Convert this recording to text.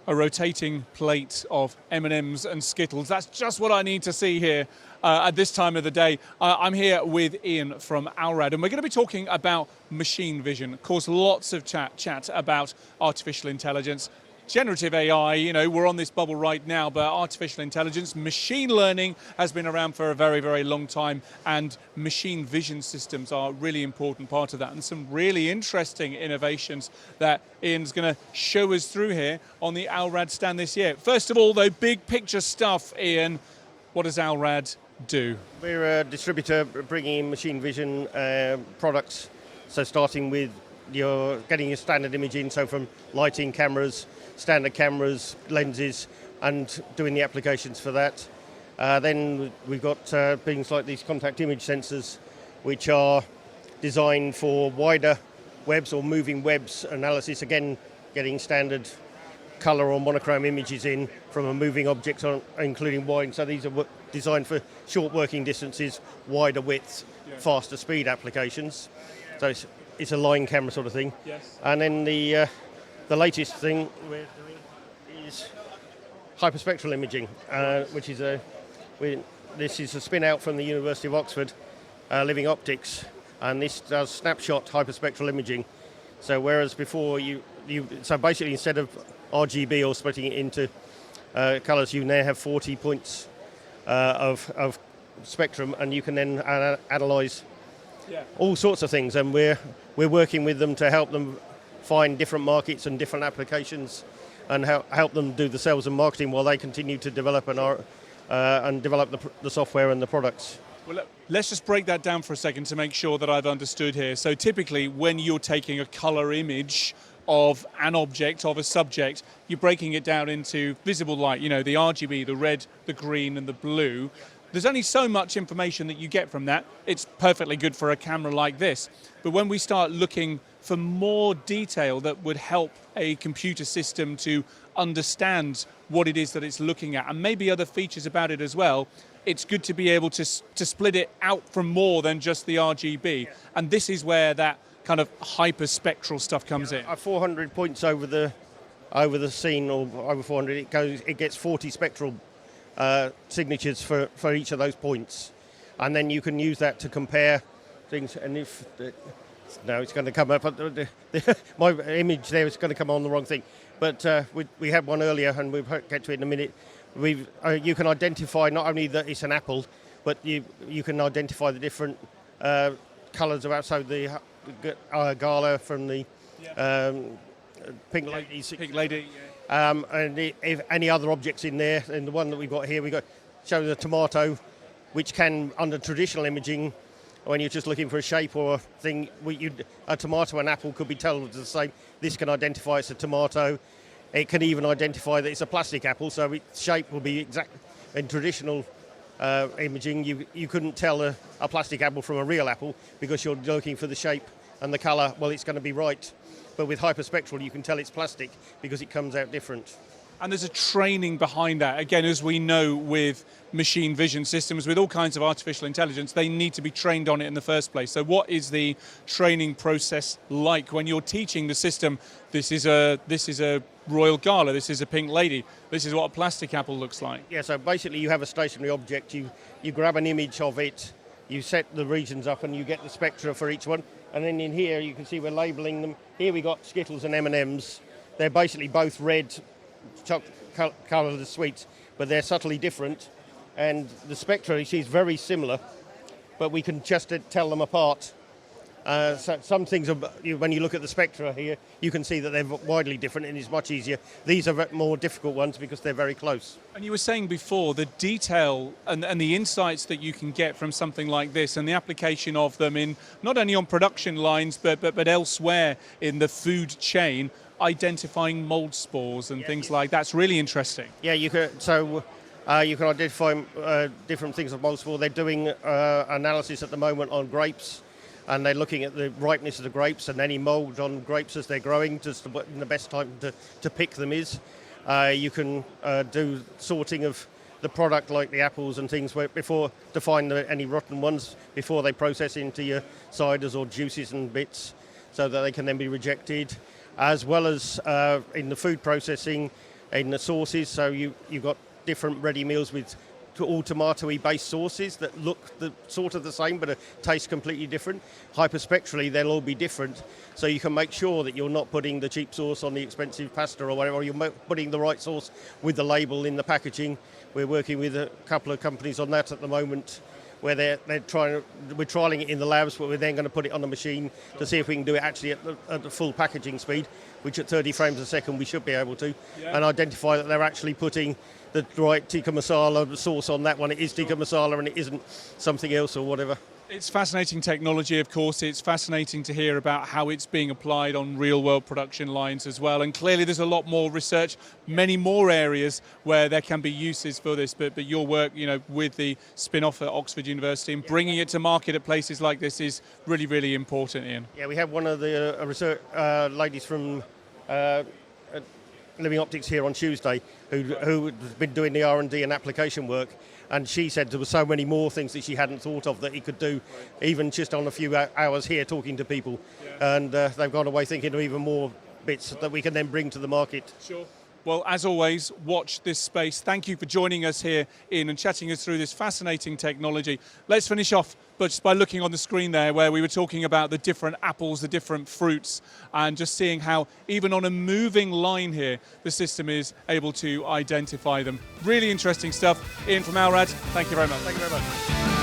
a rotating plate of M&Ms and Skittles. That's just what I need to see here at this time of the day. I'm here with Ian from Alrad, and we're going to be talking about machine vision. Of course, lots of chat about artificial intelligence. Generative AI, we're on this bubble right now, but artificial intelligence, machine learning has been around for a very, very long time, and machine vision systems are a really important part of that, and some really interesting innovations that Ian's going to show us through here on the Alrad stand this year. First of all, though, big picture stuff, Ian, what does Alrad do? We're a distributor bringing in machine vision products, so starting with getting your standard imaging, so from lighting, cameras, standard cameras, lenses, and doing the applications for that. Then we've got things like these contact image sensors, which are designed for wider webs or moving webs analysis, again getting standard colour or monochrome images in from a moving object, including wide. So these are designed for short working distances, wider widths, faster speed applications. So it's a line camera sort of thing. Yes. And then the latest thing we're doing is hyperspectral imaging, which is this is a spin out from the University of Oxford, Living Optics, and this does snapshot hyperspectral imaging. So whereas before so basically instead of RGB or splitting it into colours, you now have 40 points of spectrum, and you can then analyse all sorts of things, and we're working with them to help them find different markets and different applications, and help them do the sales and marketing while they continue to develop and develop the software and the products. Well, let's just break that down for a second to make sure that I've understood here. So typically when you're taking a colour image of an object, of a subject, you're breaking it down into visible light, the RGB, the red, the green and the blue. There's only so much information that you get from that. It's perfectly good for a camera like this. But when we start looking for more detail that would help a computer system to understand what it is that it's looking at, and maybe other features about it as well, it's good to be able to split it out from more than just the RGB. And this is where that kind of hyperspectral stuff comes in. 400 points over the scene, or over 400, it gets 40 spectral signatures for each of those points, and then you can use that to compare things. And if no, it's going to come up. My image there is going to come on the wrong thing, but we had one earlier, and we'll get to it in a minute. You can identify not only that it's an apple, but you can identify the different colours about. So the gala from the pink lady. Pink lady. And if any other objects in there, and the one that we've got here, show the tomato, which can, under traditional imaging, when you're just looking for a shape or a thing, a tomato and apple could be told the same. This can identify it's a tomato. It can even identify that it's a plastic apple, so its shape will be exact. In traditional imaging, you couldn't tell a plastic apple from a real apple because you're looking for the shape and the colour. Well, it's going to be right. But with hyperspectral, you can tell it's plastic because it comes out different. And there's a training behind that. Again, as we know with machine vision systems, with all kinds of artificial intelligence, they need to be trained on it in the first place. So what is the training process like when you're teaching the system, this is a royal gala, this is a pink lady, this is what a plastic apple looks like? Yeah, so basically you have a stationary object, you grab an image of it, you set the regions up, and you get the spectra for each one. And then in here, you can see we're labelling them. Here we got Skittles and M&Ms. They're basically both red, coloured sweets, but they're subtly different. And the spectra, you see, is very similar, but we can just tell them apart. So some things, when you look at the spectra here, you can see that they're widely different, and it's much easier. These are more difficult ones because they're very close. And you were saying before, the detail and the insights that you can get from something like this, and the application of them in not only on production lines, but elsewhere in the food chain, identifying mold spores and things like that's really interesting. Yeah, you can. So you can identify different things of mold spore. They're doing analysis at the moment on grapes, and they're looking at the ripeness of the grapes and any mould on grapes as they're growing, just when the best time to pick them is. You can do sorting of the product, like the apples and things, before to find any rotten ones before they process into your ciders or juices and bits, so that they can then be rejected. As well as in the food processing, in the sauces. So you've got different ready meals with all tomato-y based sauces that look sort of the same but taste completely different. Hyperspectrally, they'll all be different, so you can make sure that you're not putting the cheap sauce on the expensive pasta or whatever, or you're putting the right sauce with the label in the packaging. We're working with a couple of companies on that at the moment, where we're trialling it in the labs, but we're then going to put it on the machine to see if we can do it actually at the full packaging speed, which at 30 frames a second we should be able to, and identify that they're actually putting the right tikka masala sauce on that one. It is tikka masala and it isn't something else or whatever. It's fascinating technology, of course. It's fascinating to hear about how it's being applied on real-world production lines as well. And clearly there's a lot more research, many more areas where there can be uses for this. But your work, with the spin-off at Oxford University and bringing it to market at places like this is really, really important, Ian. Yeah, we have one of the research ladies from Living Optics here on Tuesday who's been doing the R&D and application work, and she said there were so many more things that she hadn't thought of that he could do, even just on a few hours here talking to people. And they've gone away thinking of even more bits that we can then bring to the market. Sure. Well, as always, watch this space. Thank you for joining us here, Ian, and chatting us through this fascinating technology. Let's finish off just by looking on the screen there where we were talking about the different apples, the different fruits, and just seeing how even on a moving line here, the system is able to identify them. Really interesting stuff. Ian from Alrad, thank you very much. Thank you very much.